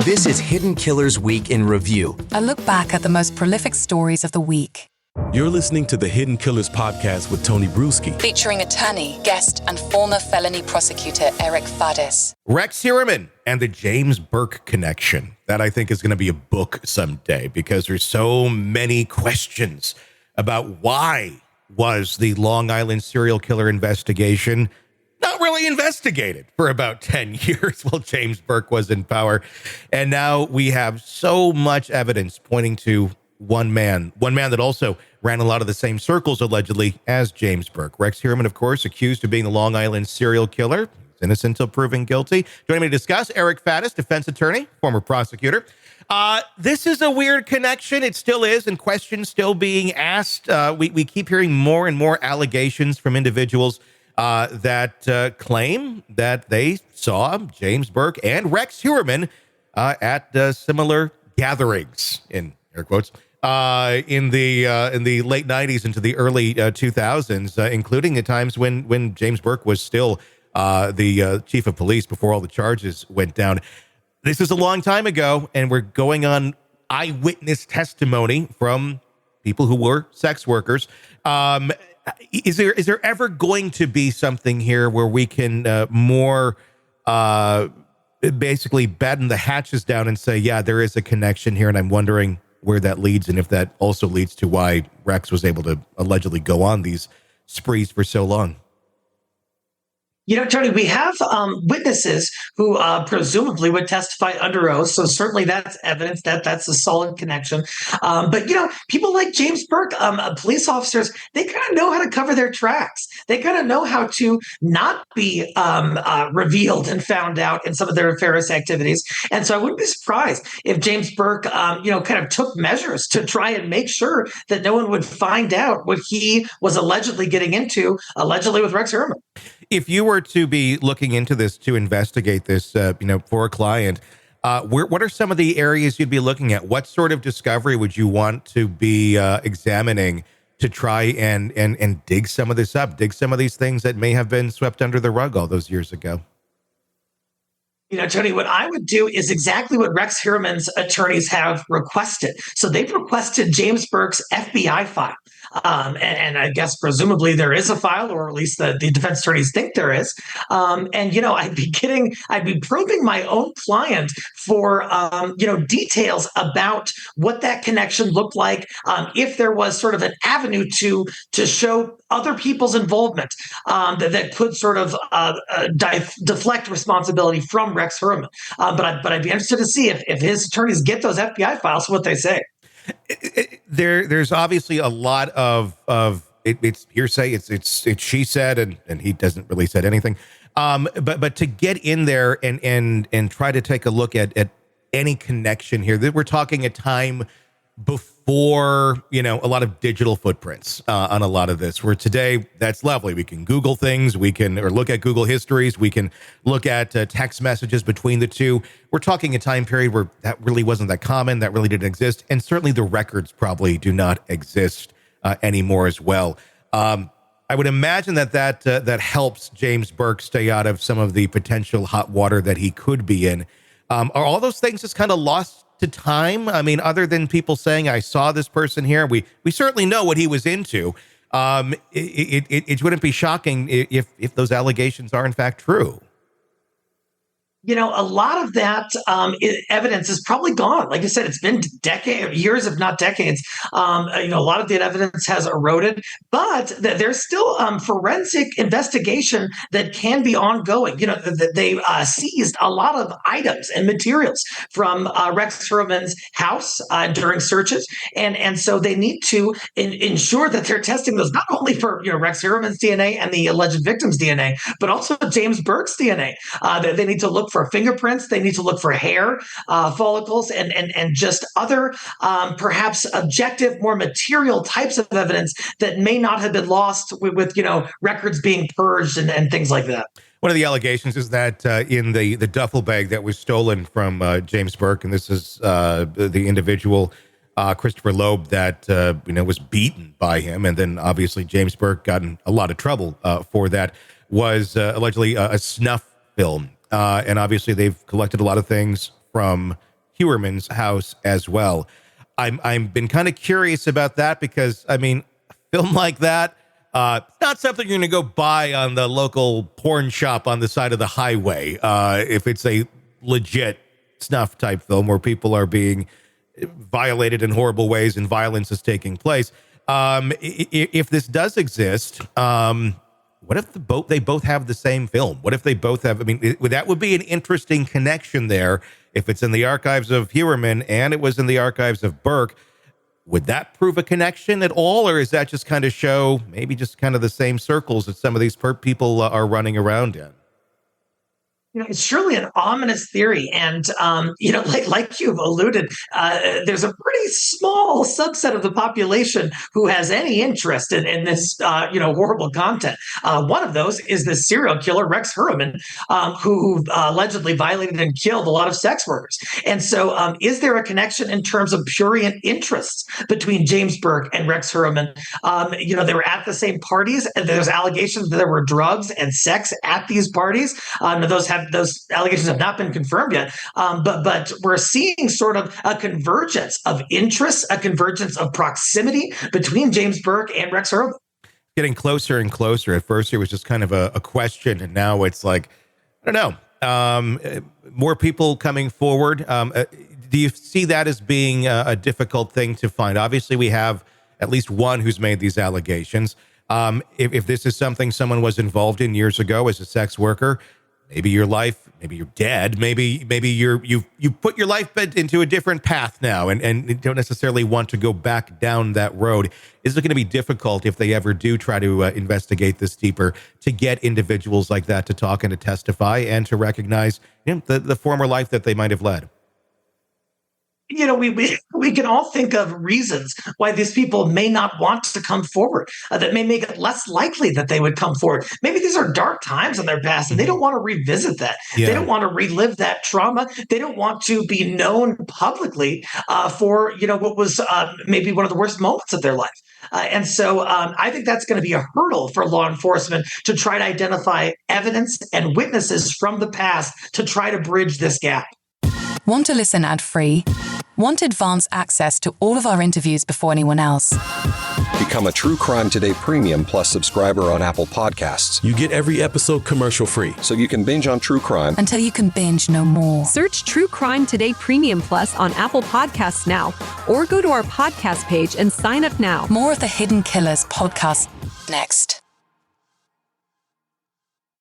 This is Hidden Killers Week in Review. A look back at the most prolific stories of the week. You're listening to the Hidden Killers podcast with Tony Brueski. Featuring attorney, guest, and former felony prosecutor Eric Faddis. Rex Heuerman and the James Burke connection. That I think is going to be a book someday because there's so many questions about why was the Long Island serial killer investigation not really investigated for about 10 years while James Burke was in power. And now we have so much evidence pointing to one man that also ran a lot of the same circles, allegedly, as James Burke. Rex Heuerman, of course, accused of being the Long Island serial killer. He's innocent until proven guilty. Joining me to discuss, Eric Faddis, defense attorney, former prosecutor. This is a weird connection. It still is, and questions still being asked. We keep hearing more and more allegations from individuals that claim that they saw James Burke and Rex Heuerman at similar gatherings, in air quotes, in the late 90s into the early 2000s, including at times when James Burke was still the chief of police before all the charges went down. This is a long time ago, and we're going on eyewitness testimony from people who were sex workers. Is there ever going to be something here where we can more basically batten the hatches down and say, yeah, there is a connection here, and I'm wondering where that leads, and if that also leads to why Rex was able to allegedly go on these sprees for so long? You know, Tony, we have witnesses who presumably would testify under oath. So certainly that's evidence that that's a solid connection. But, you know, people like James Burke, police officers, they kind of know how to cover their tracks. They kind of know how to not be revealed and found out in some of their nefarious activities. And so I wouldn't be surprised if James Burke, kind of took measures to try and make sure that no one would find out what he was allegedly getting into, allegedly with Rex Heuerman. If you were to be looking into this, to investigate this, for a client, what are some of the areas you'd be looking at? What sort of discovery would you want to be examining to try and dig some of this up, dig some of these things that may have been swept under the rug all those years ago? You know, Tony, what I would do is exactly what Rex Heuerman's attorneys have requested. So they've requested James Burke's FBI file. And I guess presumably there is a file, or at least the defense attorneys think there is. I'd be probing my own client for, details about what that connection looked like. If there was sort of an avenue to show other people's involvement that could sort of deflect responsibility from Rex Heuerman. But I'd be interested to see if his attorneys get those FBI files, what they say. There's obviously a lot of it's hearsay. It's she said, and he doesn't really said anything. But to get in there and try to take a look at any connection here, that we're talking a time before, a lot of digital footprints on a lot of this, where today that's lovely. We can Google things, or look at Google histories. We can look at text messages between the two. We're talking a time period where that really wasn't that common. That really didn't exist. And certainly the records probably do not exist anymore as well. I would imagine that helps James Burke stay out of some of the potential hot water that he could be in. Are all those things just kind of lost to time? I mean, other than people saying, I saw this person here, we certainly know what he was into. It wouldn't be shocking if those allegations are in fact true. You know, a lot of that evidence is probably gone. Like I said, it's been years, if not decades. A lot of that evidence has eroded, but there's still forensic investigation that can be ongoing. You know, they seized a lot of items and materials from Rex Heuerman's house during searches, and so they need to ensure that they're testing those not only for Rex Heuerman's DNA and the alleged victim's DNA, but also James Burke's DNA. They need to look for fingerprints. They need to look for hair follicles and just other perhaps objective, more material types of evidence that may not have been lost with records being purged and things like that. One of the allegations is that in the duffel bag that was stolen from James Burke, and this is the individual Christopher Loeb that was beaten by him, and then obviously James Burke got in a lot of trouble for that, was allegedly a snuff film. And obviously they've collected a lot of things from Heuerman's house as well. I'm been kind of curious about that because, I mean, a film like that, it's not something you're going to go buy on the local porn shop on the side of the highway. If it's a legit snuff type film where people are being violated in horrible ways and violence is taking place. If this does exist, what if they both have the same film? What if they both have, I mean, that would be an interesting connection there. If it's in the archives of Heuerman and it was in the archives of Burke, would that prove a connection at all? Or is that just kind of show maybe just kind of the same circles that some of these people are running around in? It's surely an ominous theory. And, like you've alluded, there's a pretty small subset of the population who has any interest in this, horrible content. One of those is the serial killer, Rex Heuerman, who allegedly violated and killed a lot of sex workers. And so is there a connection in terms of prurient interests between James Burke and Rex Heuerman? They were at the same parties. And there's allegations that there were drugs and sex at these parties. Those allegations have not been confirmed yet, but we're seeing sort of a convergence of interests, a convergence of proximity between James Burke and Rex Heuerman. Getting closer and closer. At first, it was just kind of a question, and now it's like, I don't know, more people coming forward. Do you see that as being a difficult thing to find? Obviously, we have at least one who's made these allegations. If this is something someone was involved in years ago as a sex worker, maybe your life, maybe you're dead, maybe you put your life into a different path now and don't necessarily want to go back down that road. Is it going to be difficult if they ever do try to investigate this deeper to get individuals like that to talk and to testify and to recognize the former life that they might have led? We can all think of reasons why these people may not want to come forward, that may make it less likely that they would come forward. Maybe these are dark times in their past and they don't want to revisit that. Yeah. They don't want to relive that trauma. They don't want to be known publicly for, what was maybe one of the worst moments of their life. And so I think that's going to be a hurdle for law enforcement to try to identify evidence and witnesses from the past to try to bridge this gap. Want to listen ad-free? Want advanced access to all of our interviews before anyone else? Become a True Crime Today Premium Plus subscriber on Apple Podcasts. You get every episode commercial-free. So you can binge on true crime until you can binge no more. Search True Crime Today Premium Plus on Apple Podcasts now, or go to our podcast page and sign up now. More of the Hidden Killers podcast next.